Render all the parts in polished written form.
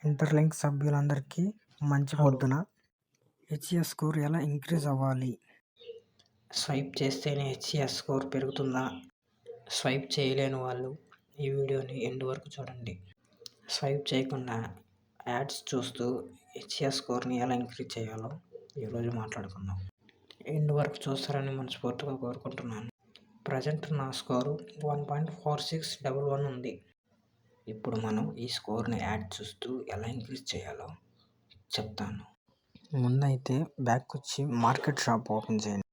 Interlink సభ్యులందరికీ మంచి పొద్దున. హెచ్సిఎస్ స్కోర్ ఎలా ఇంక్రీజ్ అవ్వాలి? స్వైప్ చేస్తేనే హెచ్సిఎస్ స్కోర్ పెరుగుతుందా? స్వైప్ చేయలేని వాళ్ళు ఈ వీడియోని ఎండ్ వరకు చూడండి. స్వైప్ చేయకుండా యాడ్స్ చూస్తూ హెచ్సిఎస్ స్కోర్ని ఎలా ఇంక్రీజ్ చేయాలో ఈరోజు మాట్లాడుకుందాం. ఎండ్ వరకు చూస్తారని మనస్ఫూర్తిగా కోరుకుంటున్నాను. ప్రజెంట్ నా స్కోరు 1.4611 ఉంది. ఇప్పుడు మనం ఈ స్కోర్ని యాడ్ చూస్తూ ఎలా ఇంక్రీజ్ చేయాలో చెప్తాను. ముందైతే బ్యాక్ వచ్చి మార్కెట్ షాప్ ఓపెన్ చేయండి.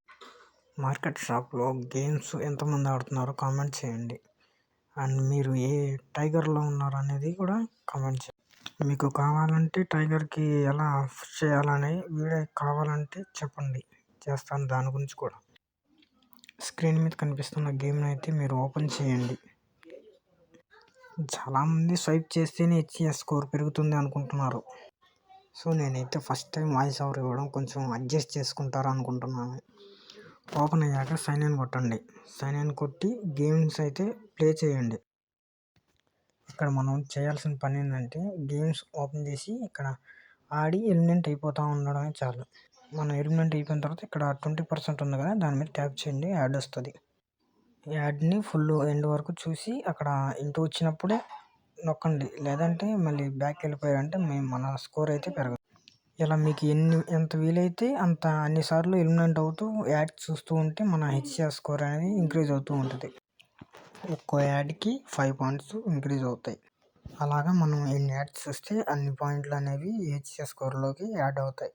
మార్కెట్ షాప్లో గేమ్స్ ఎంతమంది ఆడుతున్నారో కామెంట్ చేయండి. అండ్ మీరు ఏ టైగర్లో ఉన్నారు అనేది కూడా కామెంట్ చేయండి. మీకు కావాలంటే టైగర్కి ఎలా పుష్ చేయాలనే వీడియో కావాలంటే చెప్పండి, చేస్తాను దాని గురించి కూడా. స్క్రీన్ మీద కనిపిస్తున్న గేమ్ని అయితే మీరు ఓపెన్ చేయండి. చాలామంది స్వైప్ చేస్తేనే హెచ్సిఎస్ స్కోర్ పెరుగుతుంది అనుకుంటున్నారు. సో నేనైతే ఫస్ట్ టైం వాయిస్ ఓవర్ ఇవ్వడం కొంచెం అడ్జస్ట్ చేసుకుంటారు అనుకుంటున్నాను. ఓపెన్ అయ్యాక సైన్ ఇన్ కొట్టండి. సైన్ ఇన్ కొట్టి గేమ్స్ అయితే ప్లే చేయండి. ఇక్కడ మనం చేయాల్సిన పని ఏంటంటే గేమ్స్ ఓపెన్ చేసి ఇక్కడ ఆడి ఎలిమినేట్ అయిపోతూ ఉండడమే చాలు. మనం ఎలిమినేట్ అయిపోయిన తర్వాత ఇక్కడ 20% ఉంది కదా, దాని మీద ట్యాప్ చేయండి, యాడ్ వస్తుంది. యాడ్ని ఫుల్ ఎండ్ వరకు చూసి అక్కడ ఇంటూ వచ్చినప్పుడే నొక్కండి, లేదంటే మళ్ళీ బ్యాక్ వెళ్ళిపోయారంటే మన స్కోర్ అయితే పెరగదు. ఇలా మీకు ఎంత వీలైతే అంత అన్నిసార్లు ఎలిమినేట్ అవుతూ యాడ్ చూస్తూ ఉంటే మన హెచ్సిఎస్ స్కోర్ అనేది ఇంక్రీజ్ అవుతూ ఉంటుంది. ఒక్కో యాడ్కి 5 పాయింట్స్ ఇంక్రీజ్ అవుతాయి. అలాగా మనం ఎన్ని యాడ్స్ చూస్తే అన్ని పాయింట్లు అనేవి హెచ్సిఎస్ స్కోర్లోకి యాడ్ అవుతాయి.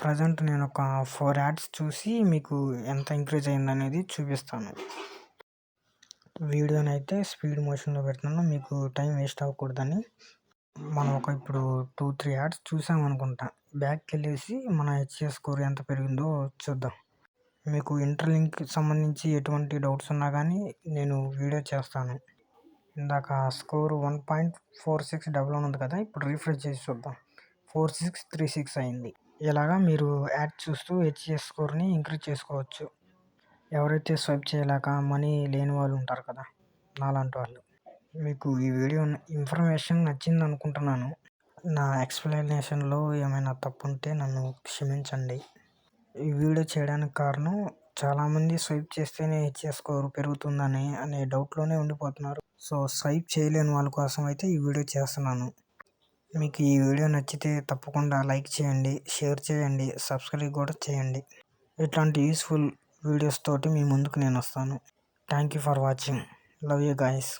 ప్రజెంట్ నేను ఒక 4 యాడ్స్ చూసి మీకు ఎంత ఇంక్రీజ్ అయిందనేది చూపిస్తాను. వీడియోని అయితే స్పీడ్ మోషన్లో పెడుతున్నాను, మీకు టైం వేస్ట్ అవ్వకూడదని. మనం ఇప్పుడు 2-3 యాడ్స్ చూసామనుకుంటా. బ్యాక్కి వెళ్ళేసి మన హెచ్సిఎస్ స్కోర్ ఎంత పెరిగిందో చూద్దాం. మీకు ఇంటర్లింక్కి సంబంధించి ఎటువంటి డౌట్స్ ఉన్నా కానీ నేను వీడియో చేస్తాను. ఇందాక స్కోర్ 1.4611 ఉంది కదా, ఇప్పుడు రీఫ్రెష్ చేసి చూద్దాం. 4636 అయింది. ఇలాగా మీరు యాడ్ చూస్తూ హెచ్సిఎస్ స్కోర్ని ఇంక్రీజ్ చేసుకోవచ్చు. ఎవరైతే స్వైప్ చేయలేక మనీ లేని వాళ్ళు ఉంటారు కదా, నాలాంటి వాళ్ళు. మీకు ఈ వీడియో ఇన్ఫర్మేషన్ నచ్చింది అనుకుంటున్నాను. నా ఎక్స్ప్లెనేషన్లో ఏమైనా తప్పు ఉంటే నన్ను క్షమించండి. ఈ వీడియో చేయడానికి కారణం చాలామంది స్వైప్ చేస్తేనే హెచ్సిఎస్ స్కోర్ పెరుగుతుందని అనే డౌట్లోనే ఉండిపోతున్నారు. సో స్వైప్ చేయలేని వాళ్ళ కోసం అయితే ఈ వీడియో చేస్తున్నాను. మీకు ఈ వీడియో నచ్చితే తప్పకుండా లైక్ చేయండి, షేర్ చేయండి, సబ్స్క్రైబ్ కూడా చేయండి. ఇట్లాంటి యూస్ఫుల్ వీడియోస్ తోటి మీ ముందుకు నేను వస్తాను. Thank you for watching. Love you guys.